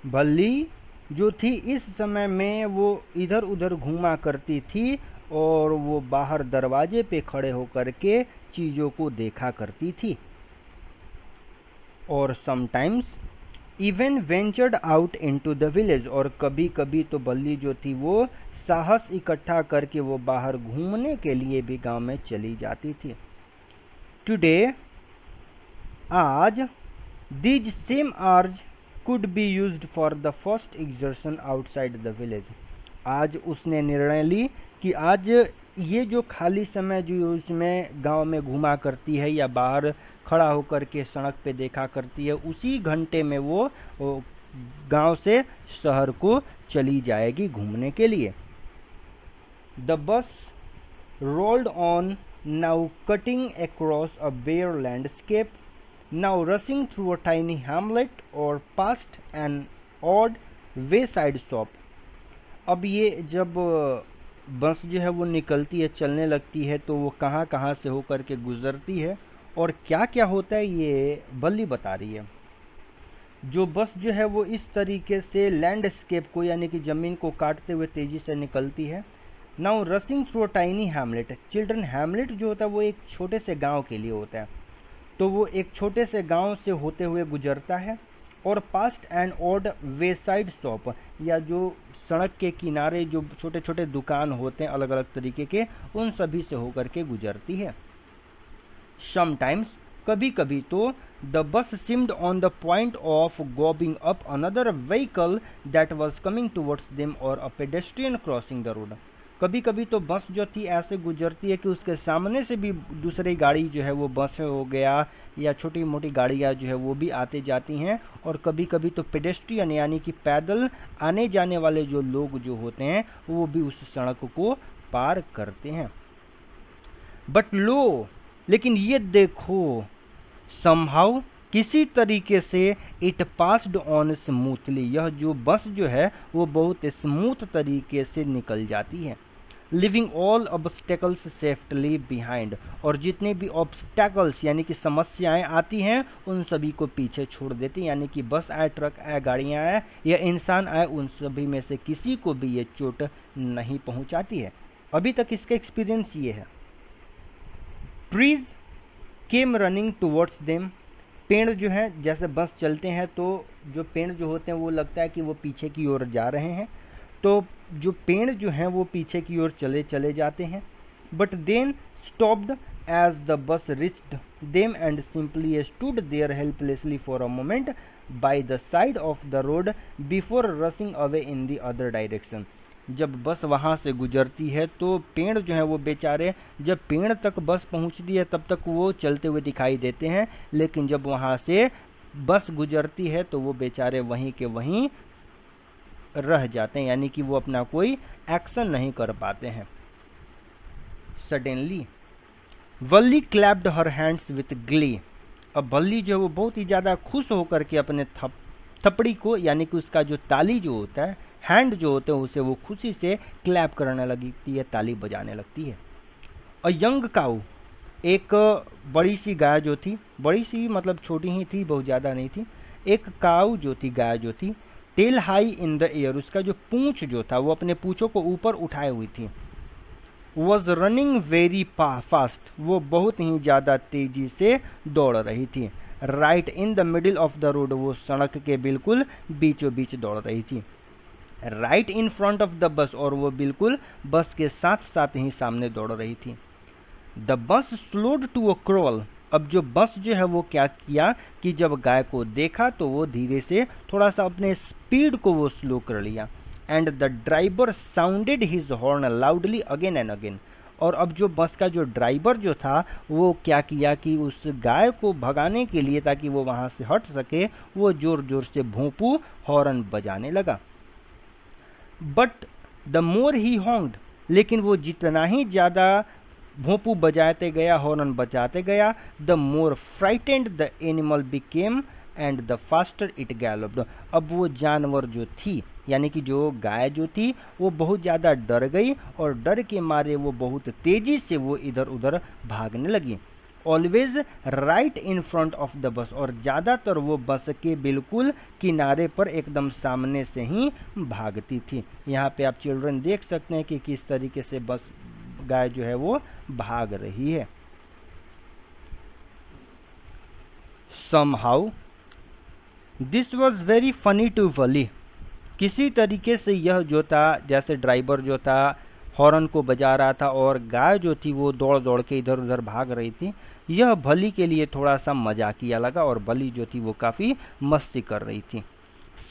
बल्ली जो थी इस समय में वो इधर उधर घूमा करती थी और वो बाहर दरवाजे पे खड़े होकर के चीज़ों को देखा करती थी। और sometimes even ventured out into the village, और कभी कभी तो बल्ली जो थी वो साहस इकट्ठा करके वो बाहर घूमने के लिए भी गांव में चली जाती थी। टुडे, आज, these same oars could be used for the first excursion outside the village. आज उसने निर्णय ली कि आज ये जो खाली समय जो उसमें गांव में घूमा करती है या बाहर खड़ा होकर के सड़क पे देखा करती है, उसी घंटे में वो गांव से शहर को चली जाएगी घूमने के लिए। The bus rolled on, now cutting across a bare landscape, now rushing through a tiny hamlet or past an odd wayside shop। अब ये जब बस जो है वो निकलती है, चलने लगती है, तो वो कहाँ कहाँ से होकर के गुजरती है और क्या क्या होता है ये बल्ली बता रही है। जो बस जो है वो इस तरीके से लैंडस्केप को यानी कि ज़मीन को काटते हुए तेज़ी से निकलती है। Now रसिंग through a tiny Hamlet, children Hamlet जो होता है वो एक छोटे से गांव के लिए होता है, तो वो एक छोटे से गांव से होते हुए गुजरता है। और past and odd way side shop, या जो सड़क के किनारे जो छोटे छोटे दुकान होते हैं अलग अलग तरीके के, उन सभी से होकर के गुजरती है। समटाइम्स, कभी कभी तो the bus seemed on the point of gobbling up another vehicle that was coming towards them or a pedestrian crossing the road. कभी कभी तो बस जो थी ऐसे गुजरती है कि उसके सामने से भी दूसरी गाड़ी जो है वो बस हो गया या छोटी मोटी गाड़ियाँ जो है वो भी आते जाती हैं। और कभी कभी तो पेडेस्ट्रियन यानी कि पैदल आने जाने वाले जो लोग जो होते हैं वो भी उस सड़क को पार करते हैं। बट लो, लेकिन ये देखो, समहाउ, किसी तरीके से इट पास्ड ऑन स्मूथली, यह जो बस जो है वो बहुत स्मूथ तरीके से निकल जाती है। Living all obstacles safely behind, और जितने भी ऑब्स्टेकल्स यानी कि समस्याएं आती हैं उन सभी को पीछे छोड़ देती है। यानी कि बस आए, ट्रक आए, गाड़ियां आए या इंसान आए, उन सभी में से किसी को भी ये चोट नहीं पहुंचाती है। अभी तक इसका एक्सपीरियंस ये है। Trees came running towards them, पेड़ जो हैं जैसे बस चलते हैं तो जो पेड़ जो होते हैं वो लगता है कि वो पीछे की ओर जा रहे हैं, तो जो पेड़ जो हैं वो पीछे की ओर चले चले जाते हैं। But then stopped as the bus reached them and simply stood there helplessly for a moment by the side of the road before rushing away in the other direction. जब बस वहाँ से गुजरती है तो पेड़ जो हैं वो बेचारे, जब पेड़ तक बस पहुँचती है तब तक वो चलते हुए दिखाई देते हैं, लेकिन जब वहाँ से बस गुजरती है तो वो बेचारे वहीं के वहीं रह जाते हैं, यानी कि वो अपना कोई एक्शन नहीं कर पाते हैं। Suddenly Valli clapped her hands with Glee, अब बल्ली जो है वो बहुत ही ज़्यादा खुश होकर के अपने थपड़ी को यानी कि उसका जो ताली जो होता है, हैंड जो होते हैं, उसे वो खुशी से क्लैप करने लगती है, ताली बजाने लगती है। अ यंग काऊ, एक बड़ी सी गाय जो थी, बड़ी सी मतलब छोटी ही थी, बहुत ज़्यादा नहीं थी, एक काऊ जो थी, गाय जो थी, tail high in the air, उसका जो पूंछ जो था वो अपने पूंछों को ऊपर उठाए हुई थी। वॉज रनिंग वेरी फास्ट, वो बहुत ही ज़्यादा तेज़ी से दौड़ रही थी। Right in the middle of the road, वो सड़क के बिल्कुल बीचों बीच दौड़ रही थी। Right in front of the बस, और वो बिल्कुल बस के साथ साथ ही सामने दौड़ रही थी। The bus slowed to a crawl, अब जो बस जो है वो क्या किया कि जब गाय को देखा तो वो धीरे से थोड़ा सा अपने स्पीड को वो स्लो कर लिया। And the driver sounded his horn loudly again and again, और अब जो बस का जो ड्राइवर जो था वो क्या किया कि उस गाय को भगाने के लिए ताकि वो वहाँ से हट सके, वो ज़ोर ज़ोर से भोंपू हॉर्न बजाने लगा। बट द मोर ही हॉन्ग्ड, लेकिन वो जितना ही ज़्यादा भोंपू बजाते गया, हॉर्न बजाते गया, the more frightened the animal became and the faster it galloped, अब वो जानवर जो थी यानी कि जो गाय जो थी वो बहुत ज़्यादा डर गई और डर के मारे वो बहुत तेज़ी से वो इधर उधर भागने लगी। Always right in front of the बस, और ज़्यादातर वो बस के बिल्कुल किनारे पर एकदम सामने से ही भागती थी। यहाँ पे आप चिल्ड्रन देख सकते हैं कि किस तरीके से बस गाय जो है वो भाग रही है। Somehow this was very funny to Wali, किसी तरीके से यह जो था, जैसे ड्राइवर जो था हॉर्न को बजा रहा था और गाय जो थी वो दौड़ दौड़ के इधर उधर भाग रही थी, यह भली के लिए थोड़ा सा मजाकिया लगा और भली जो थी वो काफ़ी मस्ती कर रही थी।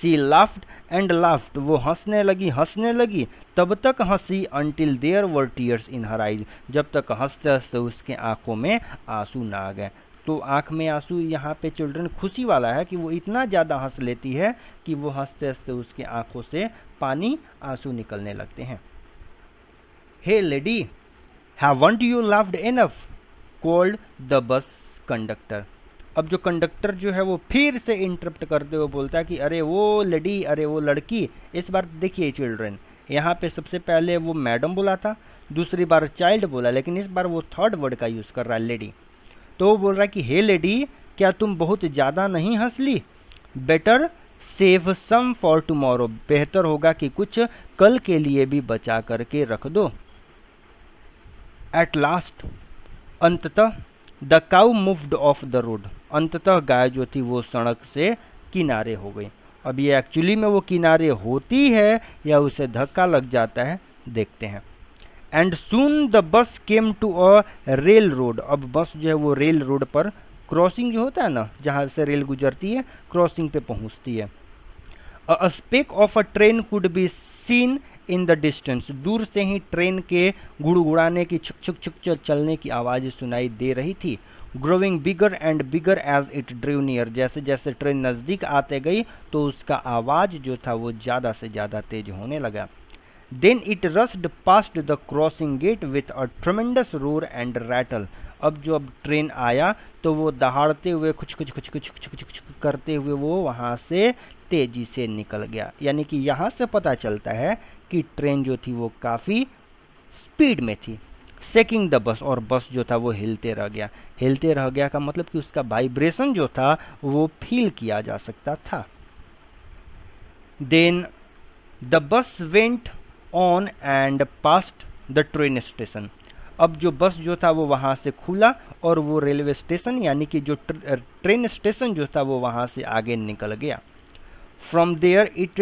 सी लाफ्ड एंड लाफ्ड, वो हंसने लगी तब तक हंसी until there were tears in her eyes, जब तक हंसते हंसते उसके आंखों में आंसू ना आ गए। तो आंख में आंसू यहाँ पे चिल्ड्रन खुशी वाला है कि वो इतना ज़्यादा हंस लेती है कि वो हंसते हंसते उसके आंखों से पानी आंसू निकलने लगते हैं। Hey lady, haven't you laughed enough, called the bus conductor. अब जो कंडक्टर जो है वो फिर से इंटरप्ट करते हुए बोलता है कि अरे वो लेडी, अरे वो लड़की। इस बार देखिए चिल्ड्रन, यहाँ पे सबसे पहले वो मैडम बोला था, दूसरी बार चाइल्ड बोला, लेकिन इस बार वो थर्ड वर्ड का यूज़ कर रहा है, लेडी। तो वो बोल रहा है कि हे लेडी, क्या तुम बहुत ज़्यादा नहीं हंस ली? Better save some for tomorrow, बेहतर होगा कि कुछ कल के लिए भी बचा करके रख दो। एट लास्ट, अंततः, the cow moved of the road, अंततः गाय जो थी वो सड़क से किनारे हो गई। अब ये एक्चुअली में वो किनारे होती है या उसे धक्का लग जाता है, देखते हैं। And soon the bus came to a railroad, अब बस जो है वो रेल रोड पर, क्रॉसिंग जो होता है ना जहाँ से रेल गुजरती है, क्रॉसिंग पे पहुँचती है। A speck of a train could be seen in the distance, दूर से ही ट्रेन के गुड़गुड़ाने की, छुक छुक छुक चलने की आवाज़ सुनाई दे रही थी। Growing bigger and bigger as it drew near, जैसे जैसे ट्रेन नज़दीक आते गई तो उसका आवाज़ जो था वो ज़्यादा से ज़्यादा तेज होने लगा। Then it rushed past the crossing gate with a tremendous roar and rattle, अब जो अब ट्रेन आया तो वो दहाड़ते हुए कुछ कुछ कुछ कुछ कुछ कुछ कुछ करते हुए वो वहाँ से तेजी से निकल गया। यानी कि यहाँ से पता चलता है कि ट्रेन जो थी वो काफ़ी स्पीड में थी। सेकिंग द बस, और बस जो था वो हिलते रह गया। हिलते रह गया का मतलब कि उसका वाइब्रेशन जो था वो फील किया जा सकता था। Then the bus went on and past the train station, अब जो बस जो था वो वहाँ से खुला और वो रेलवे स्टेशन यानी कि जो ट्रेन स्टेशन जो था वो वहाँ से आगे निकल गया। From there it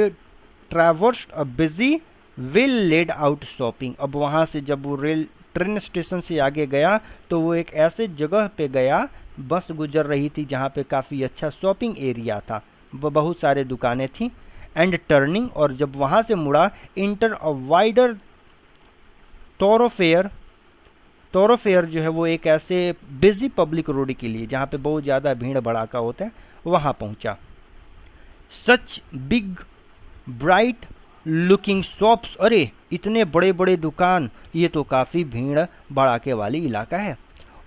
traversed a busy well laid out shopping, अब वहाँ से जब वो ट्रेन स्टेशन से आगे गया तो वो एक ऐसे जगह पे गया, बस गुजर रही थी जहाँ पे काफ़ी अच्छा शॉपिंग एरिया था, बहुत सारे दुकानें थी। एंड टर्निंग, और जब वहाँ से मुड़ा, इंटर अ वाइडर थॉरोफेयर, थॉरोफेयर जो है वो एक ऐसे बिजी पब्लिक रोड के लिए जहाँ पे बहुत ज़्यादा भीड़ भड़ाका होता है, वहाँ पहुँचा। Such big bright looking shops, अरे इतने बड़े बड़े दुकान, ये तो काफ़ी भीड़ भड़ाके वाली इलाका है।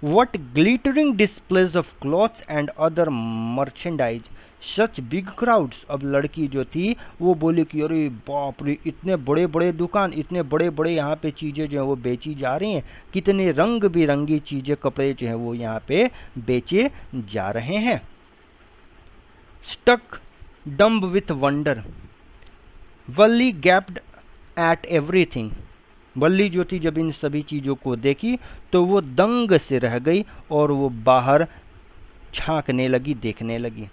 What glittering displays of clothes and other merchandise, such big crowds, अब लड़की जो थी वो बोली कि अरे बाप रे, इतने बड़े बड़े दुकान, इतने बड़े बड़े यहाँ पे चीज़ें जो है वो बेची जा रही हैं, कितने रंग बिरंगी चीज़ें, कपड़े जो है वो यहाँ पे बेचे जा रहे हैं। Stuck dumb with wonder, Valli gaped at everything, Valli जो थी जब इन सभी चीज़ों को देखी तो वो दंग से रह गई और वो बाहर झांकने लगी, देखने लगी।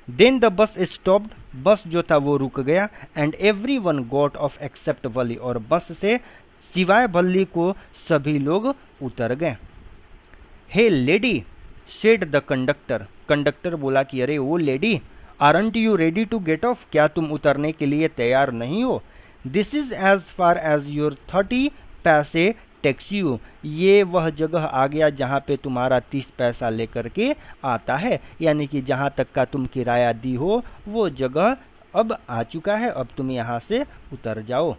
देन द बस स्टॉप्ड, बस जो था वो रुक गया। And everyone got off except Valli, और बस से सिवाय वल्ली को सभी लोग उतर गए। Hey lady said the conductor, conductor बोला कि अरे वो lady, aren't you ready to get off, क्या तुम उतरने के लिए तैयार नहीं हो? This is as far as your 30 पैसे टेक्स यू, ये वह जगह आ गया जहाँ पे तुम्हारा 30 पैसा लेकर के आता है, यानी कि जहाँ तक का तुम किराया दी हो वो जगह अब आ चुका है, अब तुम यहाँ से उतर जाओ।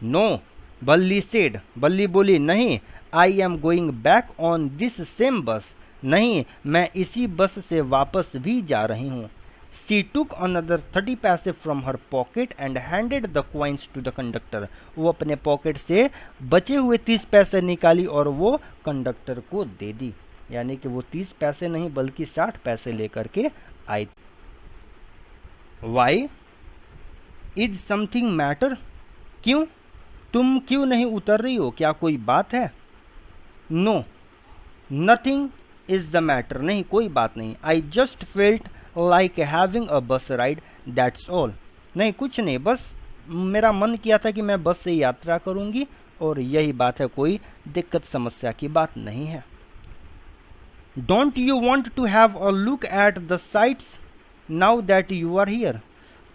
नो, बल्ली सेड, बल्ली बोली नहीं, I am going back on this same बस, नहीं मैं इसी बस से वापस भी जा रही हूँ। She took another 30 पैसे from her pocket and handed the coins to the conductor, वो अपने पॉकेट से बचे हुए 30 पैसे निकाली और वो कंडक्टर को दे दी। यानी कि वो 30 पैसे नहीं बल्कि 60 पैसे लेकर के आई। वाई इज समथिंग मैटर, क्यों, तुम क्यों नहीं उतर रही हो, क्या कोई बात है? No nothing is the matter, नहीं कोई बात नहीं। I just felt like having a bus ride, that's all, नहीं कुछ नहीं, बस मेरा मन किया था कि मैं बस से यात्रा करूंगी और यही बात है, कोई दिक्कत समस्या की बात नहीं है। Don't you want to have a look at the sights now that you are here,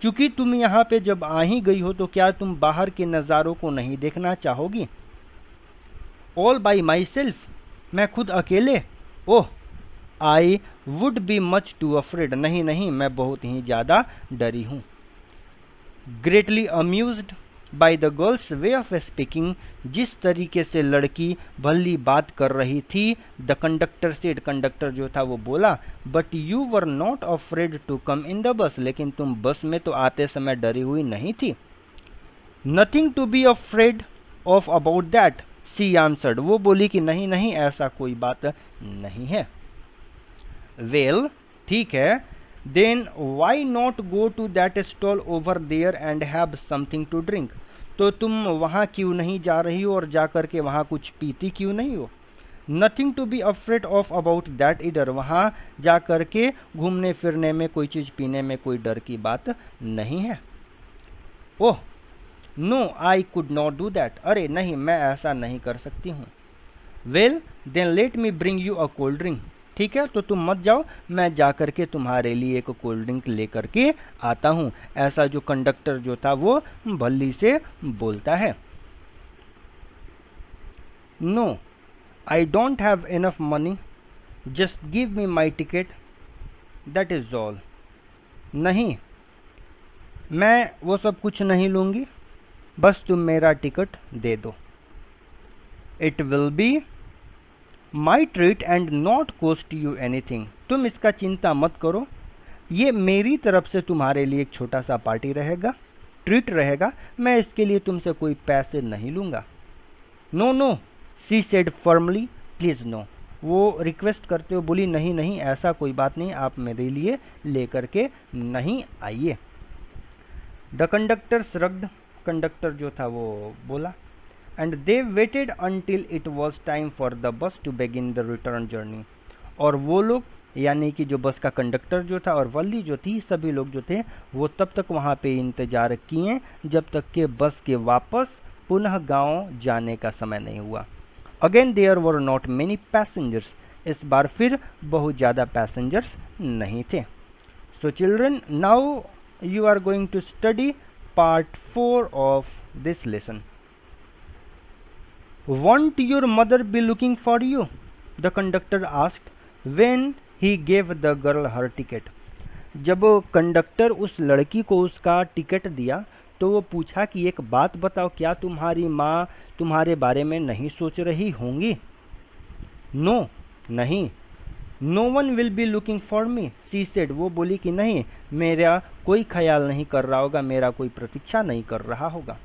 क्योंकि तुम यहाँ पे जब आ ही गई हो तो क्या तुम बाहर के नज़ारों को नहीं देखना चाहोगी? ऑल बाई माई सेल्फ, मैं खुद अकेले? Oh I would be much too afraid, नहीं नहीं मैं बहुत ही ज़्यादा डरी हूँ। Greatly amused by the girl's way of speaking, जिस तरीके से लड़की भली बात कर रही थी, द कंडक्टर सेड, कंडक्टर जो था वो बोला, but you were not afraid to come in the bus, लेकिन तुम बस में तो आते समय डरी हुई नहीं थी। Nothing to be afraid of about that, she answered, वो बोली कि नहीं नहीं ऐसा कोई बात नहीं है। वेल ठीक है, then why not go to that stall over there and have something to drink, तो तुम वहाँ क्यों नहीं जा रही हो और जा कर के वहाँ कुछ पीती क्यों नहीं हो? Nothing to be afraid of about that इधर, वहाँ जा कर के घूमने फिरने में कोई चीज़ पीने में कोई डर की बात नहीं है। Oh no I could not do that, अरे नहीं मैं ऐसा नहीं कर सकती हूँ। Well then let me bring you a cold drink, ठीक है तो तुम मत जाओ, मैं जा कर के तुम्हारे लिए एक कोल्ड ड्रिंक लेकर के आता हूँ, ऐसा जो कंडक्टर जो था वो भल्ली से बोलता है। No I don't have enough money, just give me my ticket, that is all, नहीं मैं वो सब कुछ नहीं लूँगी, बस तुम मेरा टिकट दे दो। It will be my treat and not cost you anything, तुम इसका चिंता मत करो, ये मेरी तरफ से तुम्हारे लिए एक छोटा सा पार्टी रहेगा, ट्रीट रहेगा, मैं इसके लिए तुमसे कोई पैसे नहीं लूँगा। No no she said firmly, please no, वो रिक्वेस्ट करते हुए बोली नहीं नहीं ऐसा कोई बात नहीं, आप मेरे लिए लेकर के नहीं आइए। द कंडक्टर श्रग्ड, कंडक्टर जो था वो बोला, and they waited until it was time for the bus to begin the return journey, और वो लोग यानी कि जो बस का कंडक्टर जो था और वल्ली जो थी, सभी लोग जो थे वो तब तक वहाँ पे इंतज़ार किए जब तक कि बस के वापस पुनः गांव जाने का समय नहीं हुआ। Again there were not many passengers, इस बार फिर बहुत ज़्यादा पैसेंजर्स नहीं थे। So children now you are going to study part 4 of this lesson. Won't your mother be looking for you? The conductor asked when he gave the girl her ticket. जब conductor उस लड़की को उसका ticket दिया तो वो पूछा कि एक बात बताओ, क्या तुम्हारी माँ तुम्हारे बारे में नहीं सोच रही होंगी? नो नहीं, no one will be looking for me, she said, वो बोली कि नहीं मेरा कोई ख्याल नहीं कर रहा होगा, मेरा कोई प्रतीक्षा नहीं कर रहा होगा।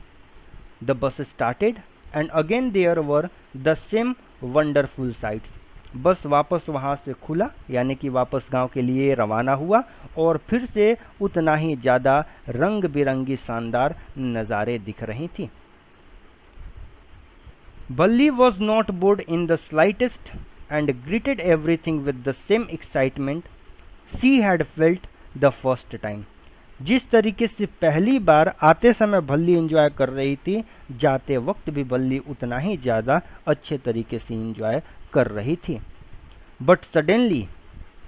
The bus started and again there were the same wonderful sights, bus वापस वहाँ से खुला यानी कि वापस गांव के लिए रवाना हुआ और फिर से उतना ही ज़्यादा रंग बिरंगी शानदार नज़ारे दिख रही थी। बल्ली was not board in the slightest and greeted everything with the same excitement she had felt the first time. जिस तरीके से पहली बार आते समय भल्ली एंजॉय कर रही थी, जाते वक्त भी भल्ली उतना ही ज़्यादा अच्छे तरीके से एंजॉय कर रही थी। बट सडनली,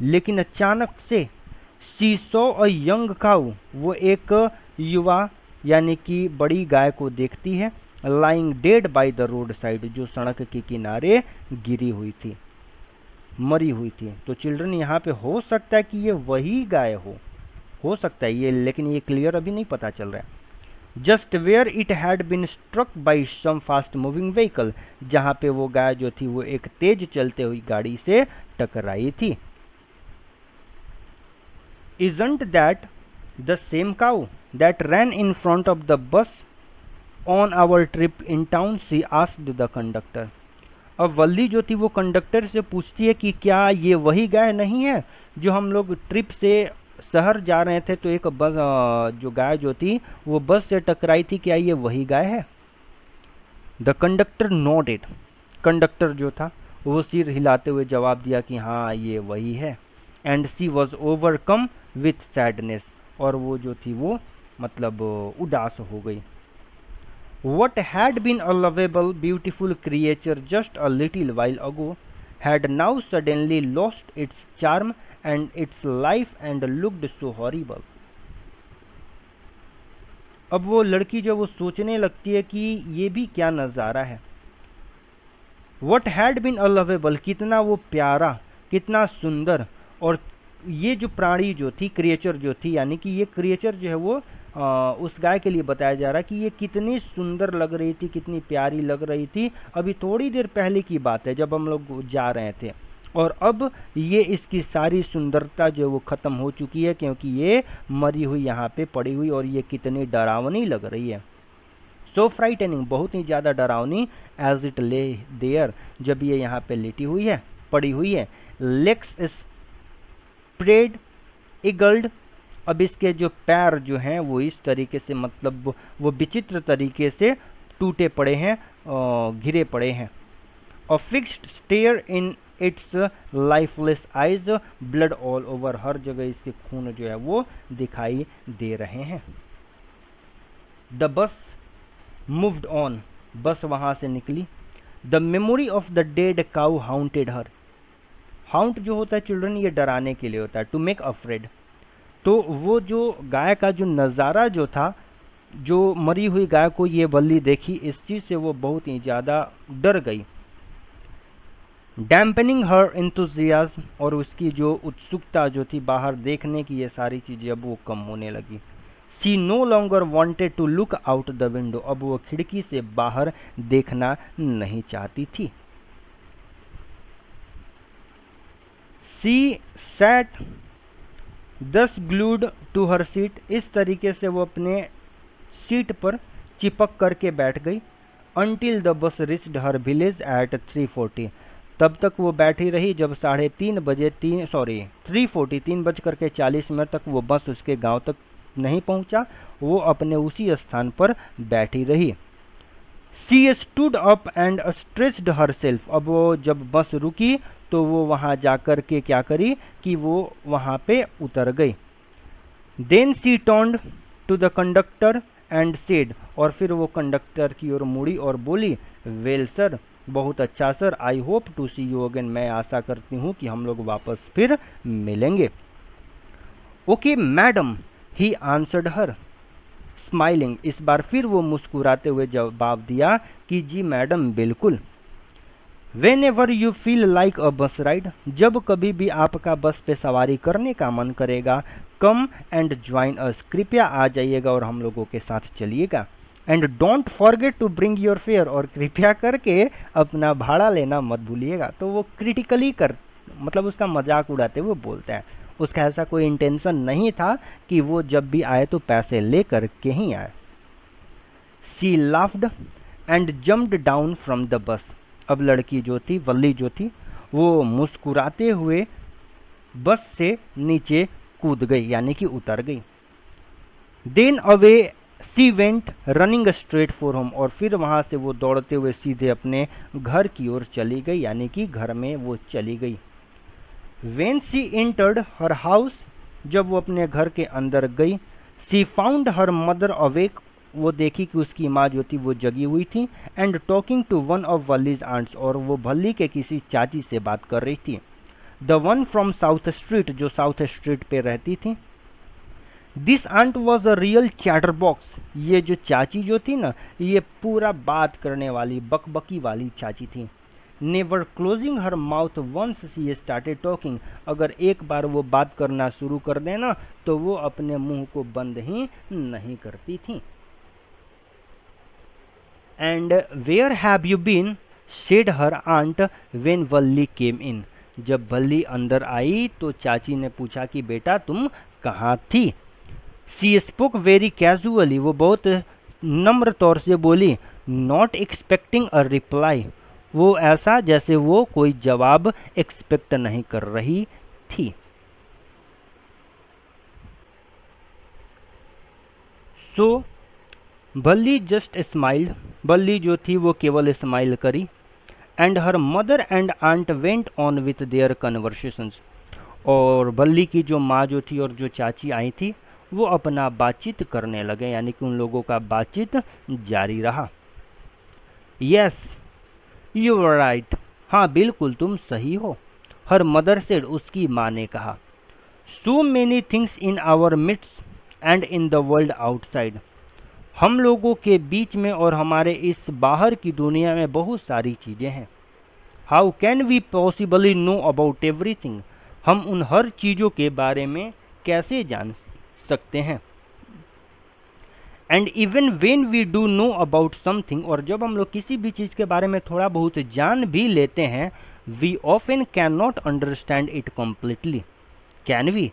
लेकिन अचानक से, शी सॉ अ यंग काऊ, वो एक युवा यानी कि बड़ी गाय को देखती है, lying dead by the road side, जो सड़क के किनारे गिरी हुई थी, मरी हुई थी। तो चिल्ड्रन यहाँ पे हो सकता है कि ये वही गाय हो सकता है ये, लेकिन ये क्लियर अभी नहीं पता चल रहा है। Just where it had been struck by some fast moving vehicle, जहाँ पे वो गाय जो थी वो एक तेज चलते हुई गाड़ी से टकराई थी। Isn't that the same cow that ran in front of the bus on our trip in town, she asked the conductor. अब वल्ली जो थी वो कंडक्टर से पूछती है कि क्या ये वही गाय नहीं है जो हम लोग ट्रिप से शहर जा रहे थे तो एक बस जो गाय जो थी वो बस से टकराई थी, क्या ये वही गाय है? द कंडक्टर नोडेड, कंडक्टर जो था वो सिर हिलाते हुए जवाब दिया कि हाँ ये वही है। And she was overcome with sadness, और वो जो थी वो मतलब उदास हो गई। What had been a lovable, beautiful creature just a little while ago had now suddenly lost its charm and its life and looked so horrible. अब वो लड़की जो वो सोचने लगती है कि ये भी क्या नज़ारा है। What had been a lovable, कितना वो प्यारा, कितना सुंदर, और ये जो प्राणी जो थी, क्रिएचर जो थी, यानी कि ये क्रिएचर जो है वो उस गाय के लिए बताया जा रहा है कि ये कितनी सुंदर लग रही थी, कितनी प्यारी लग रही थी अभी थोड़ी देर पहले की बात है जब हम लोग जा रहे थे, और अब ये इसकी सारी सुंदरता जो वो ख़त्म हो चुकी है क्योंकि ये मरी हुई यहाँ पे पड़ी हुई, और ये कितनी डरावनी लग रही है। सो फ्राइटनिंग, बहुत ही ज़्यादा डरावनी, एज इट ले देयर, जब ये यहाँ पे लेटी हुई है, पड़ी हुई है। लेग्स स्प्रेड इगल्ड, अब इसके जो पैर जो हैं वो इस तरीके से मतलब वो विचित्र तरीके से टूटे पड़े हैं, घिरे पड़े हैं। A fixed stare in its lifeless eyes, blood all over, हर जगह इसके खून जो है वो दिखाई दे रहे हैं। द बस मूव्ड ऑन, बस वहाँ से निकली। The memory of the dead cow haunted her, haunt जो होता है चिल्ड्रन ये डराने के लिए होता है, टू मेक अफ्रेड, तो वो जो गाय का जो नज़ारा जो था, जो मरी हुई गाय को ये बल्ली देखी, इस चीज़ से वो बहुत ही ज़्यादा डर गई। डैम्पनिंग हर एंथुजियाज्म, और उसकी जो उत्सुकता जो थी बाहर देखने की, ये सारी चीज़ें अब वो कम होने लगी। She no longer wanted to look out the window, अब वो खिड़की से बाहर देखना नहीं चाहती थी। She sat thus glued to her seat, इस तरीके से वो अपने सीट पर चिपक करके बैठ गई। Until the bus reached her village at 3:40, तब तक वो बैठी रही जब 3:30 बजे 3:40 तक वो बस उसके गांव तक नहीं पहुंचा, वो अपने उसी स्थान पर बैठी रही। सी stood up and stretched her self, अब वो जब बस रुकी तो वो वहाँ जाकर के क्या करी कि वो वहाँ पे उतर गई। Then she turned to the conductor and said, और फिर वो कंडक्टर की ओर मुड़ी और बोली, वेल सर, बहुत अच्छा sir, I hope to see you again, मैं आशा करती हूँ कि हम लोग वापस फिर मिलेंगे। Okay madam, he answered her smiling, इस बार फिर वो मुस्कुराते हुए जवाब दिया कि जी मैडम बिल्कुल। When ever you feel like a bus ride, जब कभी भी आपका बस पे सवारी करने का मन करेगा, कम एंड ज्वाइन अस, कृपया आ जाइएगा और हम लोगों के साथ चलिएगा। And don't forget to bring your fare, और कृपया करके अपना भाड़ा लेना मत भूलिएगा। तो वो क्रिटिकली मतलब उसका मजाक उड़ाते हुए बोलता है, उसका ऐसा कोई इंटेंशन नहीं था कि वो जब भी आए तो पैसे ले कर के ही आए। She laughed and jumped down from the bus, अब लड़की जो थी, वल्ली जो थी, वो मुस्कुराते हुए बस से नीचे कूद गई, यानी कि उतर गई। Then away she went running straight for home, और फिर वहाँ से वो दौड़ते हुए सीधे अपने घर की ओर चली गई, यानी कि घर में वो चली गई। When she entered her house, जब वो अपने घर के अंदर गई, she found her mother awake, वो देखी कि उसकी माँ जो थी वो जगी हुई थी, and talking to one of Valli's aunts, और वो भल्ली के किसी चाची से बात कर रही थी। The one from South Street, जो साउथ स्ट्रीट पे रहती थी। This aunt was a real chatterbox, ये जो चाची जो थी ना, ये पूरा बात करने वाली, बकबकी वाली चाची थी। Never closing her mouth once she started talking, अगर एक बार वो बात करना शुरू कर देना तो वो अपने मुंह को बंद ही नहीं करती थी। And where have you been, said her aunt when Valli came in, जब वल्ली अंदर आई तो चाची ने पूछा कि बेटा तुम कहाँ थी। सी स्पोक वेरी कैजुअली, वो बहुत नम्र तौर से बोली, नॉट एक्सपेक्टिंग अ रिप्लाई, वो ऐसा जैसे वो कोई जवाब एक्सपेक्ट नहीं कर रही थी। सो बल्ली जस्ट स्माइल्ड, बल्ली जो थी वो केवल स्माइल करी। And her mother and aunt went on with their conversations, और बल्ली की जो माँ जो थी और जो चाची आई थी वो अपना बातचीत करने लगे, यानी कि उन लोगों का बातचीत जारी रहा। यस यू आर राइट, हाँ बिल्कुल तुम सही हो, हर मदर सेड, उसकी माँ ने कहा। So many things in our midst and in the world outside, हम लोगों के बीच में और हमारे इस बाहर की दुनिया में बहुत सारी चीज़ें हैं। How can we possibly know about everything, हम उन हर चीज़ों के बारे में कैसे जान सकते हैं। And even when we do know about something, और जब हम लोग किसी भी चीज़ के बारे में थोड़ा बहुत जान भी लेते हैं, we often can not understand it completely, can we,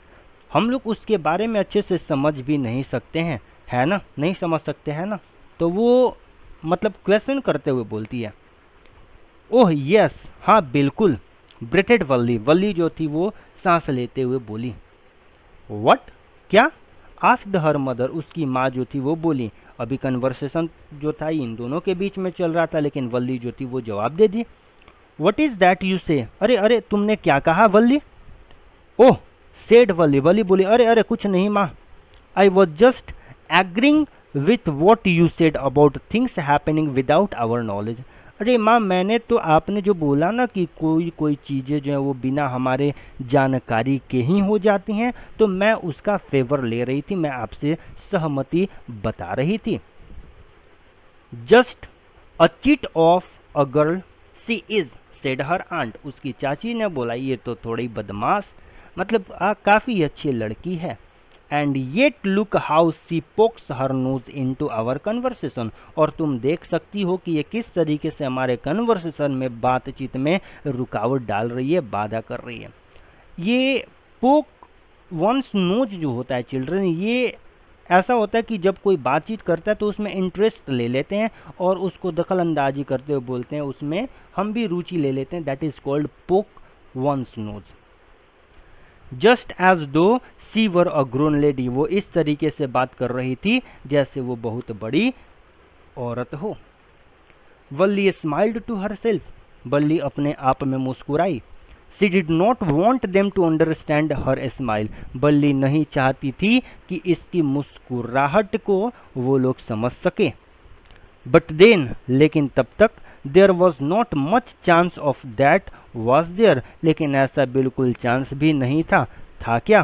हम लोग उसके बारे में अच्छे से समझ भी नहीं सकते हैं, है ना, नहीं समझ सकते हैं ना। तो वो मतलब क्वेश्चन करते हुए बोलती है। ओह यस, हाँ बिल्कुल, ब्रेथेड वल्ली, वल्ली जो थी वो सांस लेते हुए बोली। व्हाट, क्या, आस्क्ड हर मदर, उसकी माँ जो थी वो बोली। अभी कन्वर्सेशन जो था इन दोनों के बीच में चल रहा था, लेकिन वल्ली जो थी वो जवाब दे दी। व्हाट इज दैट यू से, अरे अरे तुमने क्या कहा वल्ली। ओह सेड वल्ली, वल्ली बोली, अरे अरे कुछ नहीं माँ, I was just agreeing with what you said about things happening without our knowledge. अरे माँ मैंने तो आपने जो बोला ना कि कोई कोई चीज़ें जो हैं वो बिना हमारे जानकारी के ही हो जाती हैं, तो मैं उसका फेवर ले रही थी, मैं आपसे सहमति बता रही थी। Just a chit of a girl she is, said her aunt, उसकी चाची ने बोला ये तो थोड़ी बदमाश, मतलब काफ़ी अच्छी लड़की है। And yet look how she pokes her nose into our conversation, और तुम देख सकती हो कि ये किस तरीके से हमारे कन्वर्सेशन में, बातचीत में रुकावट डाल रही है, बाधा कर रही है। ये पोक वंस नोज जो होता है चिल्ड्रन, ये ऐसा होता है कि जब कोई बातचीत करता है तो उसमें इंटरेस्ट ले लेते हैं और उसको दखल अंदाजी करते हुए बोलते हैं, उसमें हम भी रुचि ले लेते हैं, दैट इज कॉल्ड पोक वंस नोज। जस्ट एज दो सी वर अ ग्रोन लेडी, वो इस तरीके से बात कर रही थी जैसे वो बहुत बड़ी औरत हो। Valli smiled to herself, Valli अपने आप में मुस्कुराई। She did not want them to understand her smile, Valli नहीं चाहती थी कि इसकी मुस्कुराहट को वो लोग समझ सके। बट देन, लेकिन तब तक, there was not much chance of that was there, लेकिन ऐसा बिल्कुल चांस भी नहीं था, था क्या।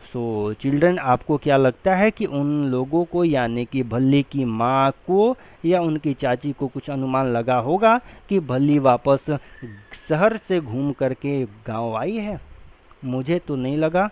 सो चिल्ड्रन, आपको क्या लगता है कि उन लोगों को, यानी कि भल्ली की माँ को या उनकी चाची को कुछ अनुमान लगा होगा कि भल्ली वापस शहर से घूम करके गांव आई है? मुझे तो नहीं लगा।